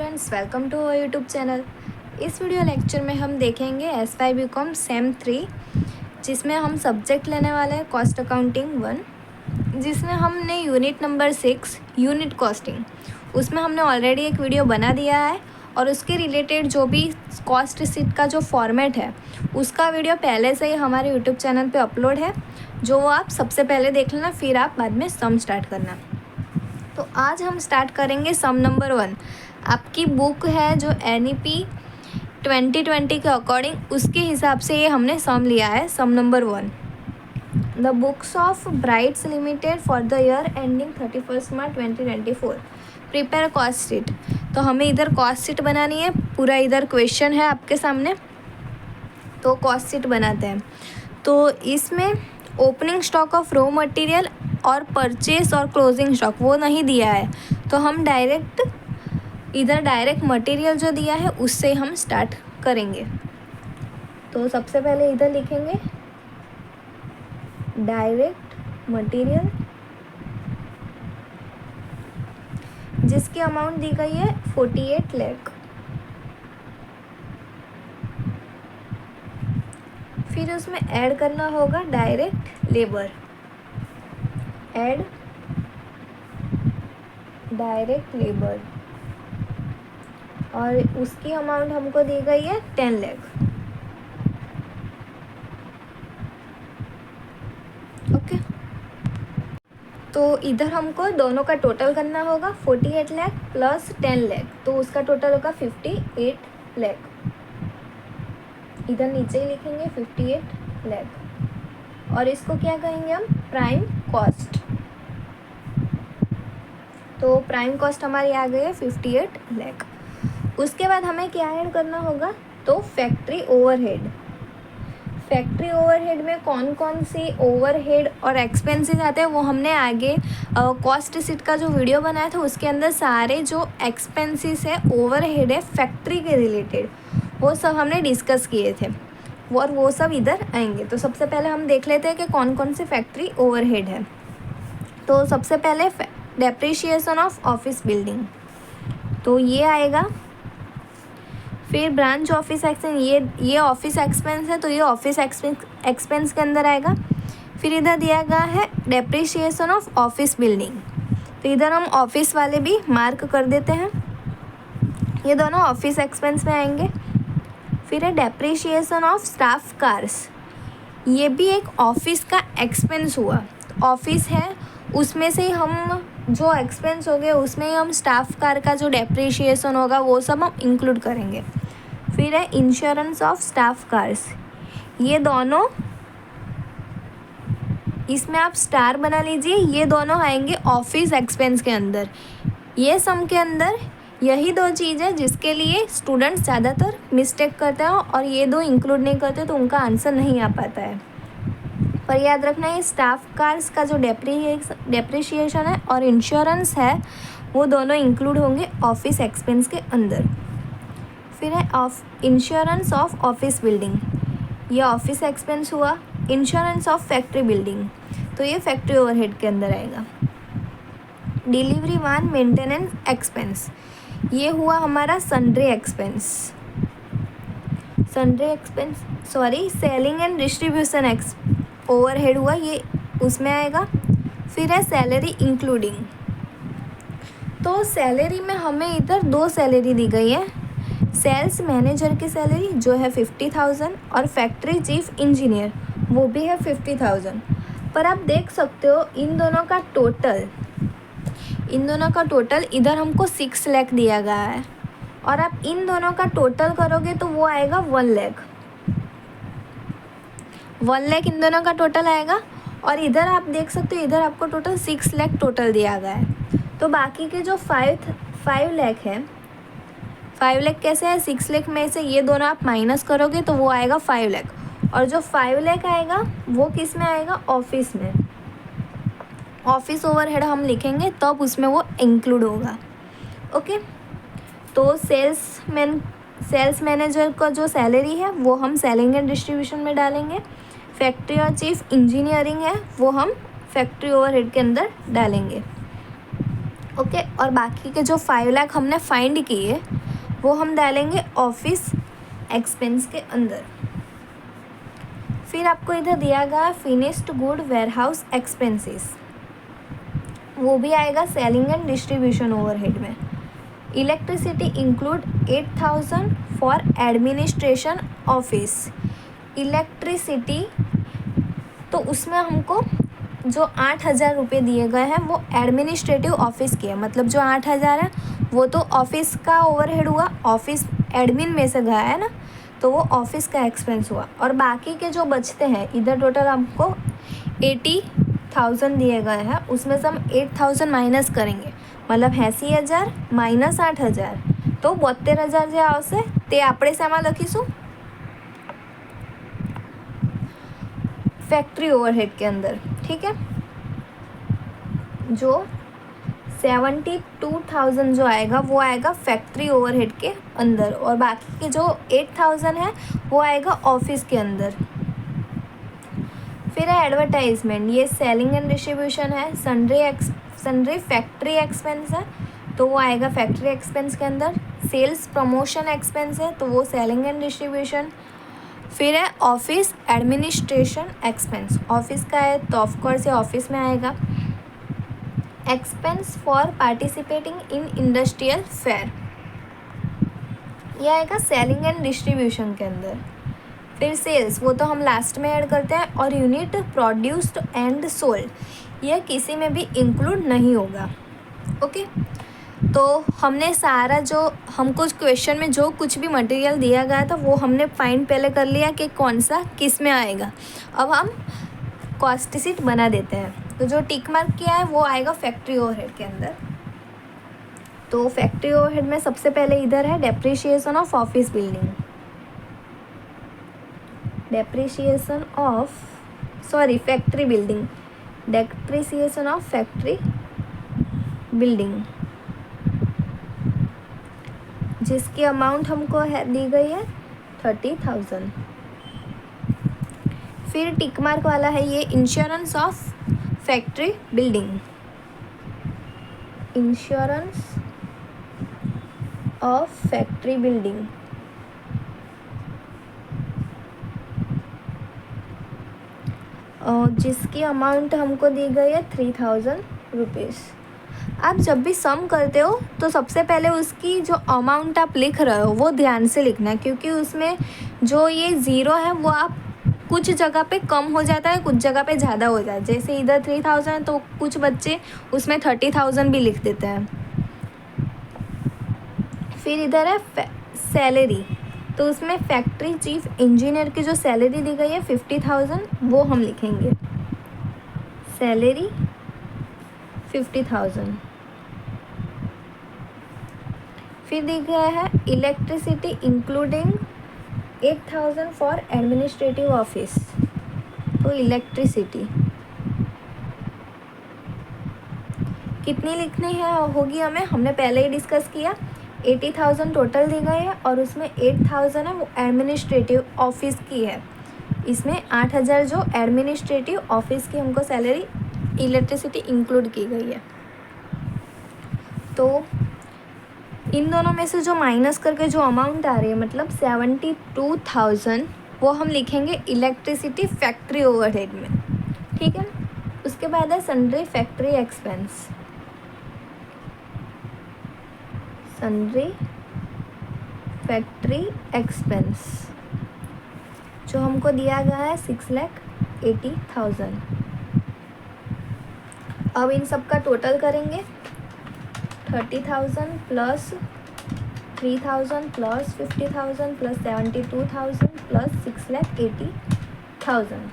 Students, welcome to our YouTube channel. इस video lecture में हम देखेंगे एस.वाई. बी.कॉम सेम 3, जिसमें हम सब्जेक्ट लेने वाले हैं कॉस्ट अकाउंटिंग 1, जिसमें हमने यूनिट नंबर 6 यूनिट कॉस्टिंग, उसमें हमने ऑलरेडी एक वीडियो बना दिया है और उसके रिलेटेड जो भी कॉस्ट शीट का जो फॉर्मेट है उसका वीडियो पहले से ही हमारे यूट्यूब चैनल पे अपलोड है, जो आप सबसे पहले देख लेना, फिर आप बाद में सम स्टार्ट करना। तो आज हम स्टार्ट करेंगे सम नंबर 1। आपकी बुक है जो NEP 2020 के अकॉर्डिंग, उसके हिसाब से ये हमने सम लिया है। Sum number 1, the books of Brights limited for the year ending 31 March 2024 prepare cost sheet. तो हमें इधर कॉस्ट शीट बनानी है, पूरा इधर क्वेश्चन है आपके सामने, तो कॉस्ट शीट बनाते हैं। तो इसमें opening stock of raw material और परचेस और क्लोजिंग स्टॉक वो नहीं दिया है, तो हम डायरेक्ट मटेरियल जो दिया है उससे हम स्टार्ट करेंगे। तो सबसे पहले इधर लिखेंगे डायरेक्ट मटेरियल, जिसकी अमाउंट दी गई है 48 लाख। फिर उसमें ऐड करना होगा direct labour, add direct labour, और उसकी अमाउंट हमको दी गई है 10 लाख। ओके, तो इधर हमको दोनों का टोटल करना होगा 48 लाख प्लस 10 लाख, तो उसका टोटल होगा 58 लाख। इधर नीचे ही लिखेंगे 58 लाख, और इसको क्या कहेंगे हम, प्राइम कॉस्ट। तो प्राइम कॉस्ट हमारी आ गई है 58 लाख। उसके बाद हमें क्या ऐड करना होगा, तो फैक्ट्री ओवरहेड। फैक्ट्री ओवरहेड में कौन कौन सी ओवरहेड और एक्सपेंसेस आते हैं वो हमने आगे कॉस्ट शीट का जो वीडियो बनाया था उसके अंदर सारे जो एक्सपेंसेस है, ओवरहेड है फैक्ट्री के रिलेटेड, वो सब हमने डिस्कस किए थे, और वो सब इधर आएंगे। तो सबसे पहले हम देख लेते हैं कि कौन कौन सी फैक्ट्री ओवरहेड है। तो सबसे पहले डेप्रिशिएशन ऑफ ऑफिस बिल्डिंग, तो ये आएगा। फिर ब्रांच ऑफिस एक्सपेंस, ये ऑफिस एक्सपेंस है, तो ये ऑफिस एक्सपेंस के अंदर आएगा। फिर इधर दिया गया है डेप्रिशिएशन ऑफ ऑफिस बिल्डिंग, तो इधर हम ऑफिस वाले भी मार्क कर देते हैं, ये दोनों ऑफिस एक्सपेंस में आएंगे। फिर है डेप्रिशिएशन ऑफ स्टाफ कार्स, ये भी एक ऑफिस का एक्सपेंस हुआ। ऑफिस है उसमें से हम जो एक्सपेंस हो गए उसमें ही हम स्टाफ कार का जो डेप्रिशिएशन होगा वो सब हम इंक्लूड करेंगे। फिर है इंश्योरेंस ऑफ स्टाफ कार्स, ये दोनों, इसमें आप स्टार बना लीजिए, ये दोनों आएंगे ऑफिस एक्सपेंस के अंदर। ये सम के अंदर यही दो चीज़ जिसके लिए स्टूडेंट्स ज़्यादातर मिस्टेक करते हैं और ये दो इंक्लूड नहीं करते, तो उनका आंसर नहीं आ पाता है। पर याद रखना, ये स्टाफ कार्स का जो डेप्रिशिएशन है और इंश्योरेंस है वो दोनों इंक्लूड होंगे ऑफिस एक्सपेंस के अंदर। फिर है इंश्योरेंस ऑफ ऑफिस बिल्डिंग, ये ऑफिस एक्सपेंस हुआ। इंश्योरेंस ऑफ फैक्ट्री बिल्डिंग, तो ये फैक्ट्री ओवरहेड के अंदर आएगा। डिलीवरी वन मेंटेनेंस एक्सपेंस, ये हुआ हमारा sundry expense, selling and distribution overhead हुआ, ये उसमें आएगा। फिर है सैलरी इंक्लूडिंग, तो सैलरी में हमें इधर दो सैलरी दी गई है, सेल्स मैनेजर की सैलरी जो है 50,000 और फैक्ट्री चीफ इंजीनियर वो भी है 50,000। पर आप देख सकते हो इन दोनों का टोटल इधर हमको 6 लाख दिया गया है, और आप इन दोनों का टोटल करोगे तो वो आएगा 1 लाख। 1 लाख इन दोनों का टोटल आएगा, और इधर आप देख सकते हो इधर आपको टोटल 6 लाख टोटल दिया गया है। तो बाकी के जो 5 लाख है, 5 लाख कैसे है, 6 लाख में से ये दोनों आप माइनस करोगे तो वो आएगा 5 लाख, और जो 5 लाख आएगा वो किस में आएगा, ऑफिस में। ऑफिस ओवरहेड हम लिखेंगे तब उसमें वो इंक्लूड होगा। ओके, तो सेल्स मैनेजर का जो सैलरी है वो हम सेलिंग एंड डिस्ट्रीब्यूशन में डालेंगे। फैक्ट्री और चीफ इंजीनियरिंग है वो हम फैक्ट्री ओवरहेड के अंदर डालेंगे। ओके। और बाकी के जो 5 लाख हमने फाइंड किए वो हम डालेंगे ऑफिस एक्सपेंस के अंदर। फिर आपको इधर दिया गया फिनिश्ड गुड वेयरहाउस एक्सपेंसेस, वो भी आएगा सेलिंग एंड डिस्ट्रीब्यूशन ओवरहेड में। Electricity include 8,000 for administration office. Electricity तो उसमें हमको जो 8,000 रुपये दिए गए हैं वो एडमिनिस्ट्रेटिव ऑफिस के हैं, मतलब जो 8,000 है वो तो ऑफिस का ओवरहेड हुआ, ऑफिस एडमिन में से गया है ना, तो वो ऑफिस का एक्सपेंस हुआ। और बाकी के जो बचते हैं इधर टोटल हमको 80,000 दिए गए हैं, उसमें से हम 8,000 माइनस करेंगे, मतलब 80,000 माइनस 8,000 तो 72,000 જે આવશે તે આપણે શામાં લખીશું फैक्ट्री ओवरहेड के अंदर। ठीक है, जो 72,000 जो आएगा वो आएगा फैक्ट्री ओवरहेड के अंदर, और बाकी के जो 8,000 है वो आएगा ऑफिस के अंदर। फिर है एडवर्टाइजमेंट, ये सेलिंग एंड डिस्ट्रीब्यूशन है। सन्ड्री फैक्ट्री एक्सपेंस है तो वो आएगा फैक्ट्री एक्सपेंस के अंदर। सेल्स प्रमोशन एक्सपेंस है तो वो सेलिंग एंड डिस्ट्रीब्यूशन। फिर है ऑफिस एडमिनिस्ट्रेशन एक्सपेंस, ऑफिस का है तो ऑफकोर्स ये ऑफिस में आएगा। Expense for participating in industrial fair, यह आएगा सेलिंग एंड डिस्ट्रीब्यूशन के अंदर। फिर सेल्स वो तो हम लास्ट में ऐड करते हैं, और यूनिट प्रोड्यूस्ड एंड सोल्ड यह किसी में भी इंक्लूड नहीं होगा। ओके, तो हमने सारा जो हमको क्वेश्चन में जो कुछ भी मटेरियल दिया गया था वो हमने फाइंड पहले कर लिया कि कौन सा किस में आएगा। अब हम कॉस्ट शीट बना देते हैं। तो जो टिक मार्क किया है वो आएगा फैक्ट्री ओवरहेड के अंदर। तो फैक्ट्री ओवरहेड में सबसे पहले इधर है depreciation of office building, depreciation of factory building, depreciation of factory building जिसकी अमाउंट हमको है दी गई है 30,000। फिर टिक मार्क वाला है ये insurance of factory building, insurance of factory building जिसकी अमाउंट हमको दी गई है 3,000 रुपीज़। आप जब भी सम करते हो तो सबसे पहले उसकी जो अमाउंट आप लिख रहे हो वो ध्यान से लिखना है, क्योंकि उसमें जो ये ज़ीरो है वो आप कुछ जगह पे कम हो जाता है, कुछ जगह पे ज़्यादा हो जाता है। जैसे इधर 3,000 है तो कुछ बच्चे उसमें 30,000 भी लिख देते हैं। फिर इधर है सैलरी, तो उसमें फैक्ट्री चीफ इंजीनियर की जो सैलरी दी गई है 50,000 वो हम लिखेंगे, सैलरी 50,000। फिर दी गया है electricity including 8,000 for administrative office, तो इलेक्ट्रिसिटी कितनी लिखनी है होगी हमें, हमने पहले ही डिस्कस किया। 80,000 टोटल दी गई है और उसमें 8,000 है वो एडमिनिस्ट्रेटिव ऑफिस की है, इसमें 8,000 जो एडमिनिस्ट्रेटिव ऑफिस की हमको सैलरी इलेक्ट्रिसिटी इंक्लूड की गई है। तो इन दोनों में से जो माइनस करके जो अमाउंट आ रही है मतलब 72,000 वो हम लिखेंगे इलेक्ट्रिसिटी फैक्ट्री ओवरहेड में। ठीक है, उसके बाद है sundry factory expense, sundry factory expense जो हमको दिया गया है 6,80,000। अब इन सब का टोटल करेंगे, 30,000 प्लस 3,000 प्लस 50,000 प्लस 72,000 प्लस 6,80,000,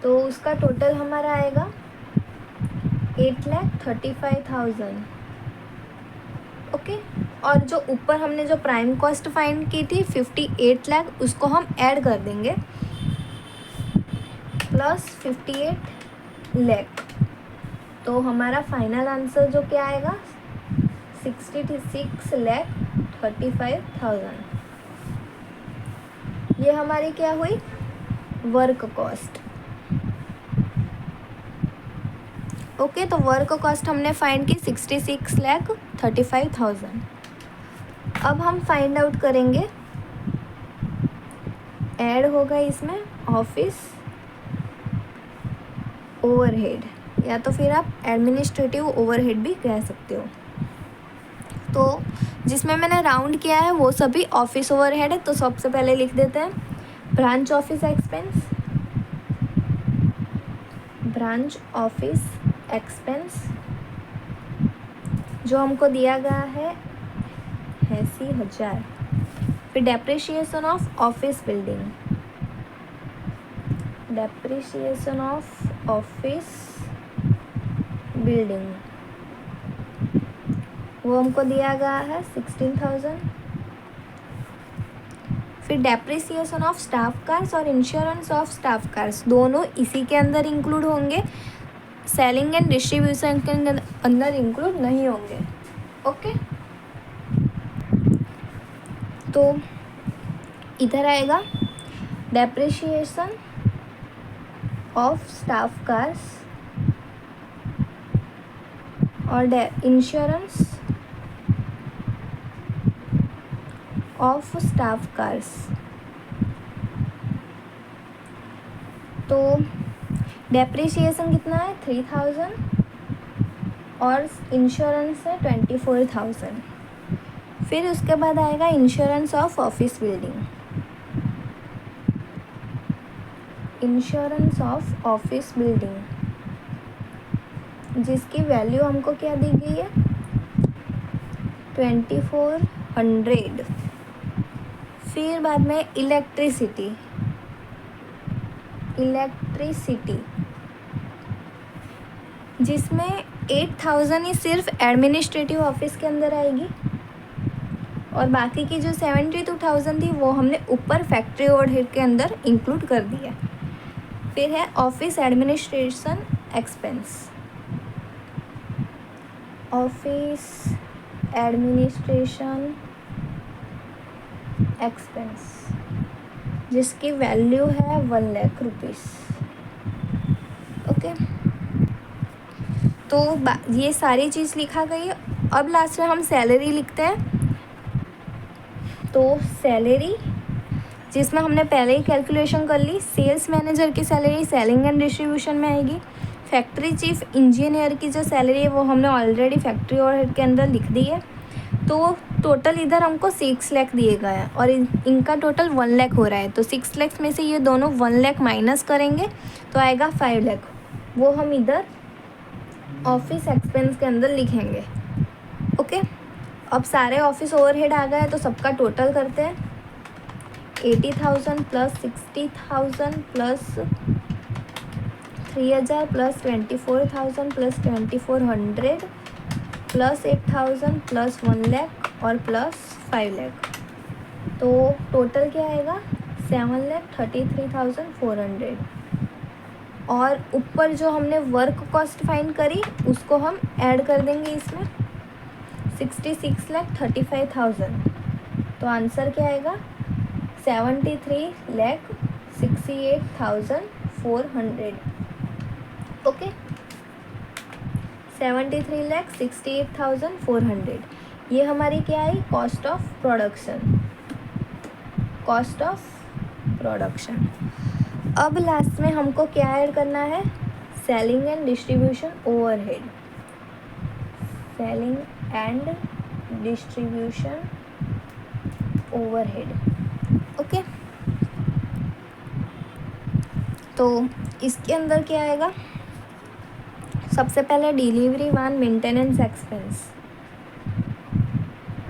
तो उसका टोटल हमारा आएगा 8,35,000। ओके, और जो ऊपर हमने जो प्राइम कॉस्ट फाइंड की थी 58 लाख उसको हम ऐड कर देंगे प्लस 58 लाख, तो हमारा फाइनल आंसर जो क्या आएगा 66,35,000। ये हमारी क्या हुई वर्क कॉस्ट। ओके, तो वर्क कॉस्ट हमने फाइंड की 66,35,000। अब हम फाइंड आउट करेंगे, ऐड होगा इसमें ऑफिस ओवरहेड, या तो फिर आप एडमिनिस्ट्रेटिव ओवरहेड भी कह सकते हो। तो जिसमें मैंने राउंड किया है वो सभी ऑफिस ओवरहेड है। तो सबसे पहले लिख देते हैं branch office expense, branch office expense जो हमको दिया गया है 80,000। फिर depreciation of office building, depreciation of office building वो हमको दिया गया है 16,000। फिर डेप्रिसिएशन ऑफ स्टाफ कार्स और इंश्योरेंस ऑफ स्टाफ कार्स दोनों इसी के अंदर इंक्लूड होंगे, सेलिंग एंड डिस्ट्रीब्यूशन के अंदर इंक्लूड नहीं होंगे। ओके, तो इधर आएगा डेप्रिसिएशन ऑफ स्टाफ कार्स और इंश्योरेंस ऑफ स्टाफ कार्स। तो डेप्रिसिएशन कितना है 3,000 और इंश्योरेंस है 24,000। फिर उसके बाद आएगा insurance of office building, insurance of office building जिसकी वैल्यू हमको क्या दी गई है 2400। फिर बाद में इलेक्ट्रिसिटी जिसमें 8,000 ही सिर्फ एडमिनिस्ट्रेटिव ऑफिस के अंदर आएगी और बाकी की जो 72,000 थी वो हमने ऊपर फैक्ट्री ओवरहेड के अंदर इंक्लूड कर दिया। फिर है office administration expense, office administration expense जिसकी वैल्यू है 1,00,000 रुपीज़। ओके, तो ये सारी चीज़ लिखा गई है। अब लास्ट में हम सैलरी लिखते हैं। तो सैलरी जिसमें हमने पहले ही कैलकुलेशन कर ली, सेल्स मैनेजर की सैलरी सेलिंग एंड डिस्ट्रीब्यूशन में आएगी। फैक्ट्री चीफ इंजीनियर की जो सैलरी है वो हमने ऑलरेडी फैक्ट्री ओवरहेड के अंदर लिख दी है। तो टोटल इधर हमको 6 लाख दिए गए हैं और इनका टोटल 1 लाख हो रहा है। तो 6 लाख में से ये दोनों 1 लाख माइनस करेंगे तो आएगा 5 लाख, वो हम इधर ऑफिस एक्सपेंस के अंदर लिखेंगे। ओके, अब सारे ऑफिस ओवरहेड आ गए तो सबका टोटल करते हैं। 80,000 plus 60,000 plus 3,000 plus 24,000 plus 2,400 plus 8,000 plus 1 lakh और प्लस 5 लाख। तो टोटल क्या आएगा 7,33,400। और ऊपर जो हमने वर्क कॉस्ट फाइंड करी उसको हम ऐड कर देंगे इसमें 66,35,000। तो आंसर क्या आएगा 73,68,400। ओके, 73,68,400 ये हमारी क्या आई cost of production, cost of production. अब लास्ट में हमको क्या ऐड करना है selling and distribution overhead, selling and distribution overhead. Okay, तो इसके अंदर क्या आएगा सबसे पहले delivery van maintenance expense,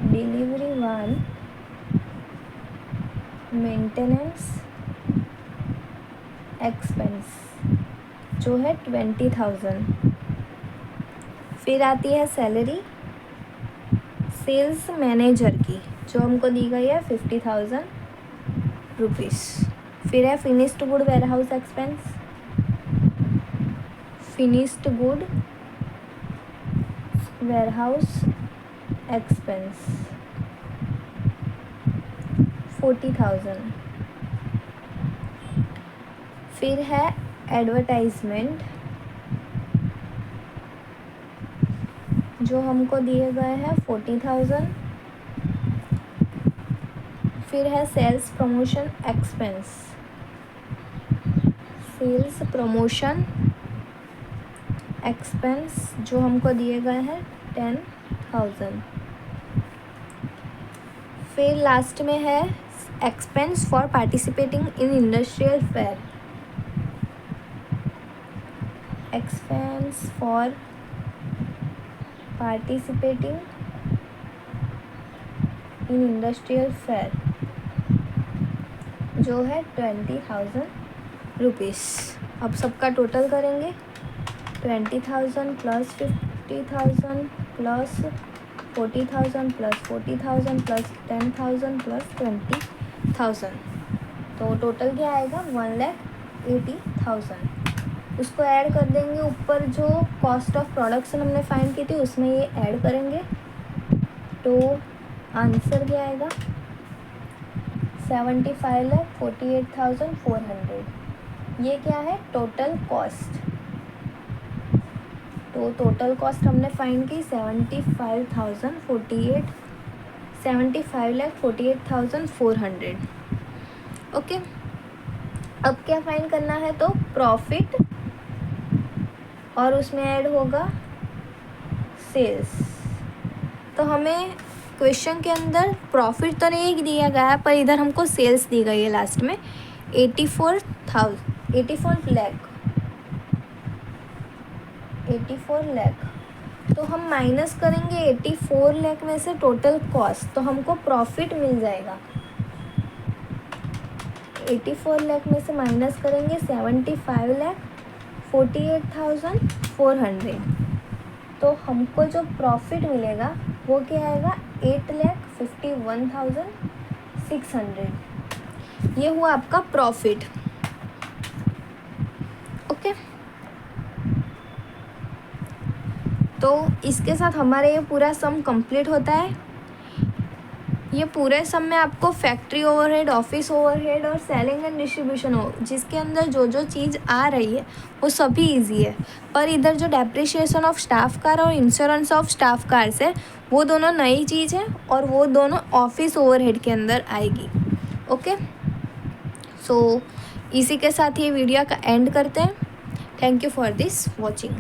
delivery van maintenance expense जो है 20,000। फिर आती है सैलरी सेल्स मैनेजर की जो हमको दी गई है 50,000 रुपीज़। फिर है finished good warehouse expense, finished good warehouse expense 40,000। फिर है एडवर्टाइजमेंट जो हमको दिए गए हैं 40,000। फिर है sales promotion expense, sales promotion expense जो हमको दिए गए हैं 10,000। फिर लास्ट में है expense for participating in industrial fair, expense for participating in industrial fair जो है 20,000 रुपीज़। अब सबका टोटल करेंगे, 20,000 plus 50,000 plus 40,000 plus 40,000 plus 10,000 plus 20,000, तो टोटल क्या आएगा 1,80,000। उसको ऐड कर देंगे ऊपर जो कॉस्ट ऑफ प्रोडक्शन हमने फाइंड की थी उसमें ये ऐड करेंगे, तो आंसर क्या आएगा 75,48,400। ये क्या है टोटल कॉस्ट। तो टोटल कॉस्ट हमने फाइंड की 75,48,400। ओके, अब क्या फाइंड करना है, तो प्रॉफिट और उसमें ऐड होगा सेल्स। तो हमें क्वेश्चन के अंदर प्रॉफिट तो नहीं दिया गया है, पर इधर हमको सेल्स दी गई है लास्ट में 84 लाख। तो हम माइनस करेंगे 84 लाख में से टोटल कॉस्ट, तो हमको प्रॉफिट मिल जाएगा। 84 लाख में से माइनस करेंगे 75,48,400, तो हमको जो प्रॉफिट मिलेगा वो क्या आएगा 8,51,600। ये हुआ आपका प्रॉफिट। ओके, तो इसके साथ हमारा ये पूरा सम कंप्लीट होता है। ये पूरे सम में आपको फैक्ट्री ओवरहेड, ऑफिस ओवरहेड और सेलिंग एंड डिस्ट्रीब्यूशन हो, जिसके अंदर जो जो चीज़ आ रही है वो सभी इजी है, पर इधर जो डेप्रिसिएशन ऑफ स्टाफ कार और इंश्योरेंस ऑफ स्टाफ कार्स है वो दोनों नई चीज़ है और वो दोनों ऑफिस ओवरहेड के अंदर आएगी। ओके, सो इसी के साथ ये वीडियो का एंड करते हैं। Thank you for this watching.